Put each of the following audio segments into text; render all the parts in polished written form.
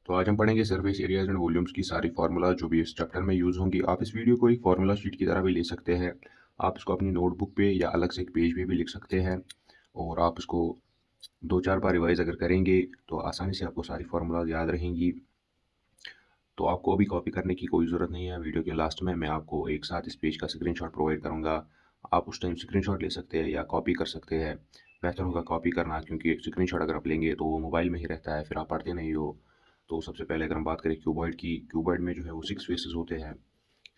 तो आज हम पढ़ेंगे सरफेस एरियाज एंड वॉल्यूम्स की सारी फार्मूला जो भी इस चैप्टर में यूज़ होंगी। आप इस वीडियो को एक फार्मूला शीट की तरह भी ले सकते हैं। आप इसको अपनी नोटबुक पे या अलग से एक पेज पे भी लिख सकते हैं और आप इसको 2-4 बार रिवाइज अगर करेंगे तो आसानी से आपको सारी फार्मूला याद रहेंगी। तो आपको अभी कॉपी करने की कोई ज़रूरत नहीं है। वीडियो के लास्ट में मैं आपको एक साथ इस पेज का स्क्रीनशॉट प्रोवाइड करूँगा। आप उस टाइम स्क्रीनशॉट ले सकते हैं या कॉपी कर सकते हैं। बेहतर होगा कॉपी करना, क्योंकि स्क्रीनशॉट अगर आप लेंगे तो वो मोबाइल में ही रहता है, फिर आप पढ़ते नहीं हो। तो सबसे पहले अगर हम बात करें क्यूबॉइड की, क्यूबॉइड में जो है वो 6 फेसेस होते हैं।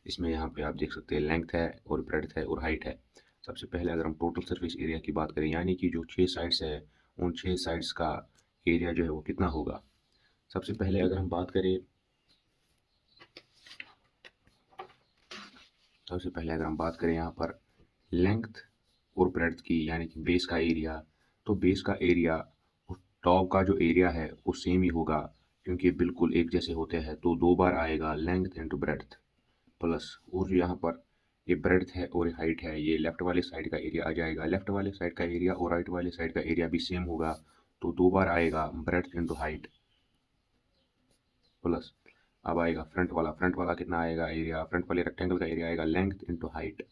इसमें यहाँ पे आप देख सकते हैं लेंथ है और ब्रेड्थ है और हाइट है। सबसे पहले अगर हम टोटल सरफेस एरिया की बात करें, यानी कि जो 6 साइड्स है, उन 6 साइड्स का एरिया जो है वो कितना होगा। सबसे पहले अगर हम बात करें यहाँ पर लेंथ और ब्रेड्थ की, यानी कि बेस का एरिया, तो बेस का एरिया और टॉप का जो एरिया है वो सेम ही होगा, क्योंकि बिल्कुल एक जैसे होते हैं। तो 2 बार आएगा लेंथ इंटू ब्रेड्थ प्लस, और जो यहाँ पर ये ब्रेड्थ है और हाइट है, ये लेफ्ट वाले साइड का एरिया आ जाएगा। लेफ्ट वाले साइड का एरिया और राइट वाले साइड का एरिया भी सेम होगा, तो 2 बार आएगा ब्रेड्थ इंटू हाइट प्लस। अब आएगा फ्रंट वाला कितना आएगा एरिया, फ्रंट वाले रेक्टेंगल का एरिया आएगा लेंथ इंटू हाइट,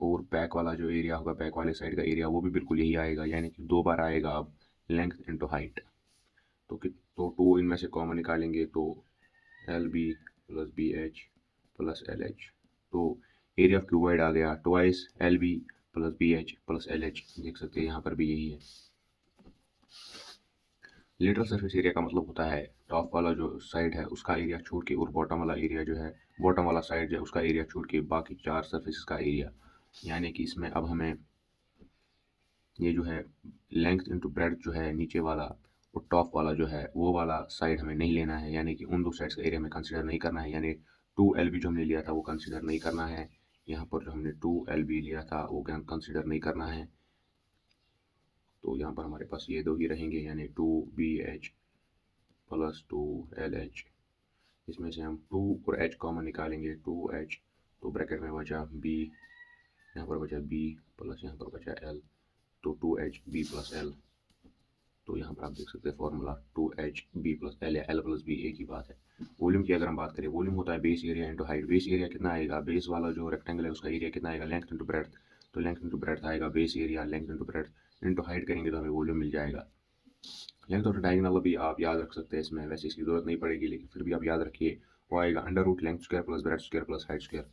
और बैक वाला जो एरिया होगा, बैक वाले साइड का एरिया, वो भी बिल्कुल यही आएगा, यानी कि 2 बार आएगा अब लेंथ इंटू हाइट। तो 2 इनमें से कॉमन निकालेंगे तो L B plus B H plus L H. तो एरिया ऑफ क्यूबॉइड आ गया twice L B plus B H plus L H. देख सकते हैं यहाँ पर भी यही है। लेटरल सरफेस एरिया का मतलब होता है टॉप वाला जो साइड है उसका एरिया छोड़ के, और बॉटम वाला एरिया जो है, बॉटम वाला साइड जो है उसका एरिया छोड़ के बाकी 4 सरफेस का एरिया। यानी कि इसमें अब हमें ये जो है लेंथ इंटू ब्रेड्थ जो है नीचे वाला, और टॉप वाला जो है वो वाला साइड हमें नहीं लेना है, यानी कि उन 2 साइड्स का एरिया में कंसीडर नहीं करना है। यानी 2 LB जो हमने लिया था वो कंसीडर नहीं करना है। यहाँ पर जो हमने 2 LB लिया था वो कंसीडर नहीं करना है। तो यहाँ पर हमारे पास ये 2 ही रहेंगे, यानी 2BH प्लस 2LH। इसमें से हम 2 और H कॉमन निकालेंगे, 2H, तो ब्रैकेट में बचा B, यहाँ पर बचा B प्लस यहाँ पर बचा L, तो 2HB प्लस L। तो यहाँ पर आप देख सकते हैं फॉर्मूला 2HB प्लस L या L प्लस B एक ही बात है। वॉल्यूम की अगर हम बात करें, वॉल्यूम होता है base area into height. Base area कितना आएगा, बेस वाला जो रेक्टेंगल है उसका एरिया कितना आएगा, लेंथ इंटू ब्रेड्थ। तो लेंथ इंटू ब्रेड्थ आएगा base area, length into breadth into height करेंगे तो हमें वॉल्यूम मिल जाएगा। लेंथ ऑफ डायगोनल भी आप याद रख सकते हैं, इसमें वैसे इसकी जरूरत नहीं पड़ेगी, लेकिन फिर भी आप याद रखिए, वो आएगा under root length square plus breadth square plus height square.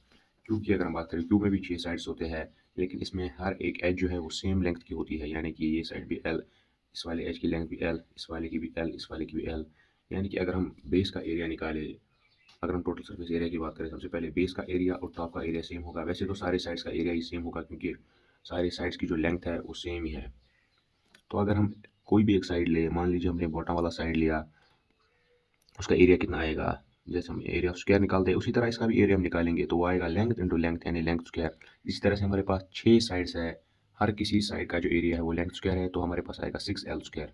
Cube की अगर हम बात करें, क्यूब में भी 6 साइड्स होते हैं, लेकिन इसमें हर एक एज जो है वो सेम लेंथ की होती है, यानी कि ये साइड भी L, इस वाले एज की लेंथ भी L, इस वाले की भी L, इस वाले की भी L। यानी कि अगर हम बेस का एरिया निकाले, अगर हम टोटल सरफेस एरिया की बात करें, सबसे पहले बेस का एरिया और टॉप का एरिया सेम होगा। वैसे तो सारे साइड्स का एरिया ही सेम होगा, क्योंकि सारे साइड्स की जो लेंथ है वो सेम ही है। तो अगर हम कोई भी एक साइड ले, मान लीजिए हमने बॉटम वाला साइड लिया, उसका एरिया कितना आएगा, जैसे हम एरिया ऑफ स्क्वायर निकालते हैं उसी तरह इसका भी एरिया हम निकालेंगे, तो वो आएगा लेंथ इंटू लेंथ, यानी लेंथ स्क्वायर। इसी तरह से हमारे पास 6 साइड्स है, हर किसी साइड का जो एरिया है वो लेंथ स्क्वायर है, तो हमारे पास आएगा 6L स्क्वायर।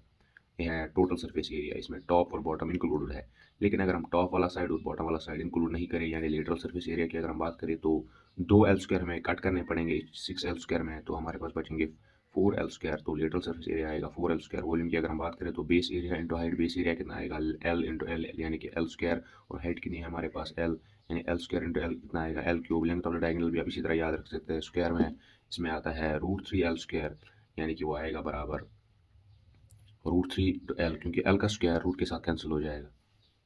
यह है टोटल सरफेस एरिया, इसमें टॉप और बॉटम इंक्लूडेड है। लेकिन अगर हम टॉप वाला साइड और बॉटम वाला साइड इंक्लूड नहीं करें, यानी लेटरल सरफेस एरिया की अगर हम बात करें, तो 2L स्क्वायर हमें कट करने पड़ेंगे 6L स्क्वायर में, तो हमारे पास बचेंगे 4L स्क्वायर। तो लेटरल सरफेस एरिया आएगा 4L स्क्वायर। वॉल्यूम की अगर हम बात करें तो base area into height, base area कितना आएगा L इंटू L, यानी कि L स्क्वायर, और हाइट कितनी है हमारे पास L, यानी L स्क्वायर इंटू L कितना आएगा L cube. Length of the diagonal भी आप इसी तरह याद रख सकते हैं, स्क्वायर में इसमें आता है √3L स्क्वायर, यानी कि वो आएगा बराबर √3 L, क्योंकि L का स्क्वायर रूट के साथ कैंसिल हो जाएगा।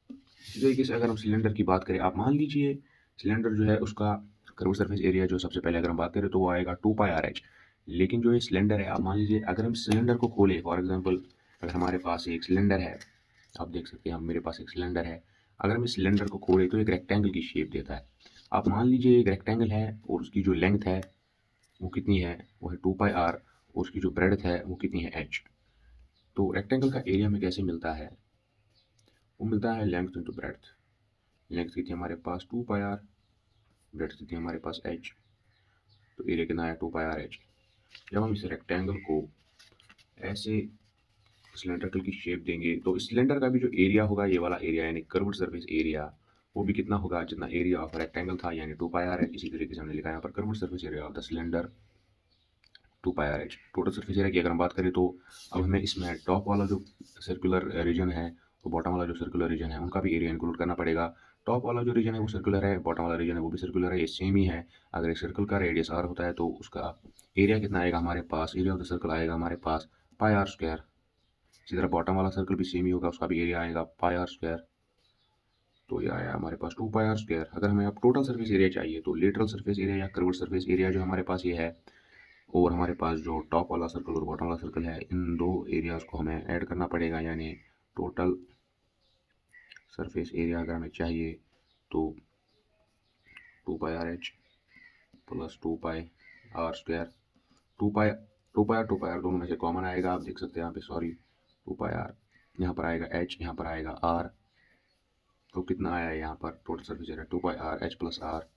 इसी तरीके से अगर हम सिलेंडर की बात करें, आप मान लीजिए सिलेंडर जो है उसका कर्व सरफेस एरिया जो सबसे पहले अगर हम बात करें तो वो आएगा 2πRH। लेकिन जो ये सिलेंडर है, आप मान लीजिए अगर हम सिलेंडर को खोलें, फॉर एग्जांपल अगर हमारे पास एक सिलेंडर है, आप देख सकते हैं हम, मेरे पास एक सिलेंडर है, अगर हम इस सिलेंडर को खोलें तो एक रेक्टेंगल की शेप देता है। आप मान लीजिए एक रेक्टेंगल है और उसकी जो लेंथ है वो कितनी है, वो है 2πR, और उसकी जो ब्रेड्थ है वो कितनी है H। तो रेक्टेंगल का एरिया में कैसे मिलता है, वो मिलता है लेंथ इंटू ब्रेड्थ। लेंथ की थी हमारे पास 2πR, ब्रेड्थ की थी हमारे पास H, तो एरिया कितना है 2πRH। जब हम इस रेक्टेंगल को ऐसे सिलेंड्रिकल की शेप देंगे, तो इस सिलेंडर का भी जो एरिया होगा, ये वाला एरिया यानी कर्व्ड सरफेस एरिया, वो भी कितना होगा जितना एरिया ऑफ रेक्टेंगल था, यानी 2πR है। इसी तरीके से हमने लिखा है यहाँ पर curved surface area of the cylinder 2πRH। Total surface area की अगर हम बात करें तो अब हमें इसमें टॉप वाला जो सर्कुलर रीजन है तो बॉटम वाला जो सर्कुलर रीजन है उनका भी एरिया इंक्लूड करना पड़ेगा। टॉप वाला जो रीजन है वो सर्कुलर है, बॉटम वाला रीजन है वो भी सर्कुलर है, ये सेम ही है। अगर एक सर्कल का रेडियस r होता है तो उसका एरिया कितना आएगा हमारे पास, एरिया ऑफ द सर्कल आएगा हमारे पास पाई आर स्क्वायर। इसी तरह बॉटम वाला सर्कल भी सेम ही होगा, उसका भी एरिया आएगा पाई आर स्क्वायर। तो ये आया हमारे पास 2 पाई आर स्क्वायर। अगर हमें अब टोटल सरफेस एरिया चाहिए तो लेटरल सरफेस एरिया या कर्व्ड सरफेस एरिया जो हमारे पास ये है, और हमारे पास जो टॉप वाला सर्कल और बॉटम वाला सर्कल है, इन दो एरियाज को हमें ऐड करना पड़ेगा। यानी टोटल सरफेस एरिया अगर हमें चाहिए तो 2 pi R H plus 2 pi are square. 2 pi 2 pi R दोनों में से कॉमन आएगा, आप देख सकते हैं यहाँ पे, सॉरी 2 पाई आर यहाँ पर आएगा एच, यहाँ पर आएगा आर। तो कितना आया है यहाँ पर total surface area 2 pi R H plus r.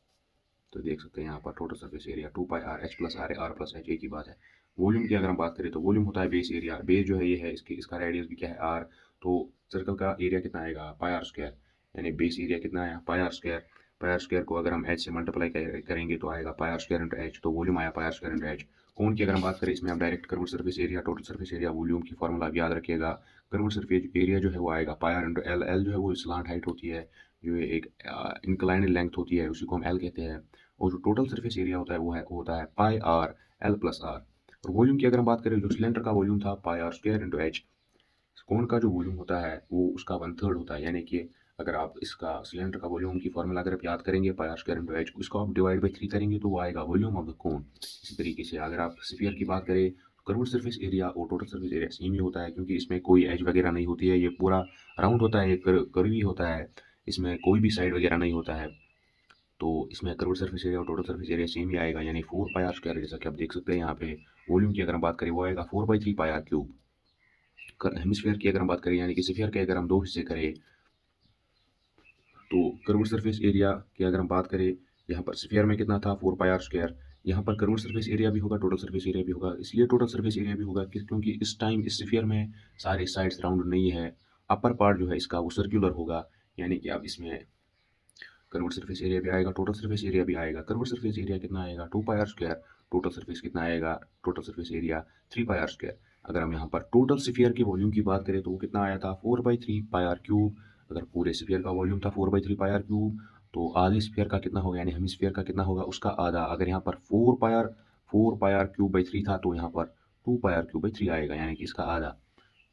तो देख सकते हैं यहाँ पर total surface area 2 pi R H plus r plus h, एक ही बात है। वॉल्यूम की अगर हम बात करें तो वॉल्यूम होता है बेस एरिया। बेस जो है ये है, इसका रेडियस भी क्या है आर। तो सर्कल का एरिया कितना आएगा पाई आर स्क्वायर, यानी बेस एरिया कितना आया pi are square. Pi are square को अगर हम एच से मल्टीप्लाई करेंगे तो आएगा pi are square into H, तो वॉल्यूम आया pi are square into H. Cone की अगर हम बात करें इसमें हम direct curved surface area total surface area volume की फॉर्मूला आप याद रखिएगा। कर्व्ड सरफेस एरिया जो है वो आएगा pi are into L. L जो है वो स्लांट हाइट होती है, जो एक इंक्लाइंड लेंथ होती है, उसी को हम एल कहते हैं। और जो टोटल सरफेस एरिया होता है वो होता है पाई आर एल प्लस आर। और वॉल्यूम की अगर हम बात करें, जो सिलेंडर का वॉल्यूम था पाई आर स्क्वायर इंटू एच, कोन का जो वॉल्यूम होता है वो उसका 1/3 होता है। यानी कि अगर आप इसका सिलेंडर का वॉल्यूम की फॉर्मूला अगर आप याद करेंगे पाई आर स्क्वायर इंटू एच, उसको आप डिवाइड बाई 3 करेंगे तो वो आएगा वॉल्यूम ऑफ द कोन। इसी तरीके से अगर आप स्फीयर की बात करें तो कर्व्ड सरफेस एरिया और टोटल सरफेस एरिया सेम ही होता है, क्योंकि इसमें कोई एज वगैरह नहीं होती है, ये पूरा राउंड होता है, ये कर्वी होता है, इसमें कोई भी साइड वगैरह नहीं होता है। तो इसमें कर्व्ड सरफेस एरिया और टोटल सरफेस एरिया सेम ही आएगा, यानी 4 पाई आर स्क्वायर। जैसा कि आप देख सकते हैं यहाँ पे वॉल्यूम की अगर हम बात करें वो आएगा 4/3 पाई आर क्यूब। हेमिस्फीयर की अगर हम बात करें, यानी कि स्फीयर के अगर हम दो हिस्से करें तो कर्व्ड सरफेस एरिया की अगर हम बात करें, यहाँ पर स्फीयर में कितना था 4 पाई आर स्क्वायर, यहाँ पर कर्व्ड सरफेस एरिया भी होगा टोटल सरफेस एरिया भी होगा। इसलिए टोटल सरफेस एरिया भी होगा क्योंकि इस टाइम इस स्फीयर में सारे साइड्स राउंड नहीं है। अपर पार्ट जो है इसका वो सर्कुलर होगा, यानी कि अब इसमें कर्व्ड सरफेस एरिया भी आएगा, टोटल सरफेस एरिया भी आएगा। कर्व्ड सरफेस एरिया कितना आएगा 2 pi are square, total surface कितना आएगा, total surface area 3 pi are square. अगर हम यहाँ पर टोटल स्फीयर की वॉल्यूम की बात करें तो वो कितना आया था 4/3 पाई आर क्यूब। अगर पूरे स्फीयर का वॉल्यूम था 4/3 पाई आर क्यूब, तो आधे स्फीयर का कितना होगा, यानी हेमिस्फीयर का कितना होगा उसका आधा। अगर यहाँ पर 4 पाई आर क्यूब बाई 3 था तो यहाँ पर 2 पाई आर क्यूब बाई 3 आएगा, यानी कि इसका आधा।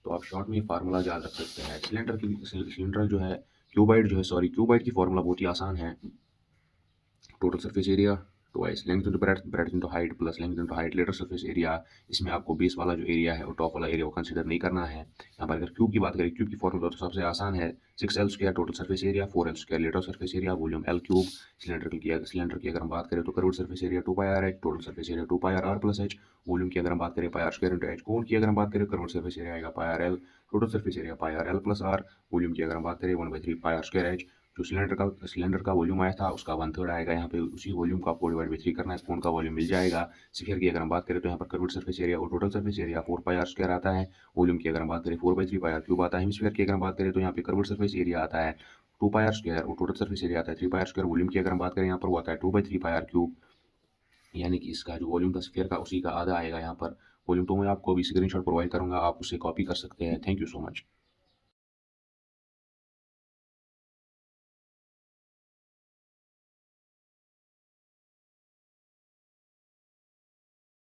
तो आप शॉर्ट में फार्मूला याद रख सकते हैं। सिलेंडर जो है क्यूबाइड जो है, सॉरी क्यूबाइड की फार्मूला बहुत ही आसान है। Total surface area twice length into breadth, breadth into height plus length into height, lateral surface area. इसमें आपको बेस वाला जो एरिया है और टॉप वाला एरिया को कंसीडर नहीं करना है। यहाँ पर अगर क्यूब की बात करें, क्यूब की फॉर्मूला तो सबसे आसान है 6l square total surface area, 4l square lateral surface area, volume l cube. Cylinder की अगर हम बात करें तो curved surface area 2 pi are H, total surface area 2 pi R R plus H. Volume की अगर हम बात करें pi are square into H. Cone की अगर हम बात करें कर्व्ड सरफेस एरिया आएगा pi R L, total surface area pi R L plus are. Volume की अगर हम बात करें 1/3 पाई आर स्क्वायर एच। जो सिलेंडर का वॉल्यूम आया था उसका 1/3 आएगा, यहाँ पे उसी वॉल्यूम को आपको डिवाइड बाई 3 करना है, कोन का वॉल्यूम मिल जाएगा। स्फीयर की अगर हम बात करें तो यहाँ पर कर्व्ड सरफेस एरिया और total surface area 4 pi are square आता है। वॉल्यूम की अगर हम बात करें 4/3 पाई आर क्यूब आता है। हेमिस्फीयर की अगर हम बात करें तो यहाँ पे कर्व्ड सरफेस एरिया आता है 2 पाई आर स्क्वायर और टोटल सरफेस एरिया आता है 3 पाई आर स्क्वायर। वॉल्यूम की अगर हम बात करें यहाँ पर वो आता है 2/3 पाई आर क्यूब, यानी कि इसका जो वॉल्यूम था स्फीयर का उसी का आधा आएगा यहाँ पर। वॉल्यूम तो मैं आपको अभी स्क्रीनशॉट प्रोवाइड करूंगा, आप उसे कॉपी कर सकते हैं। Thank you so much.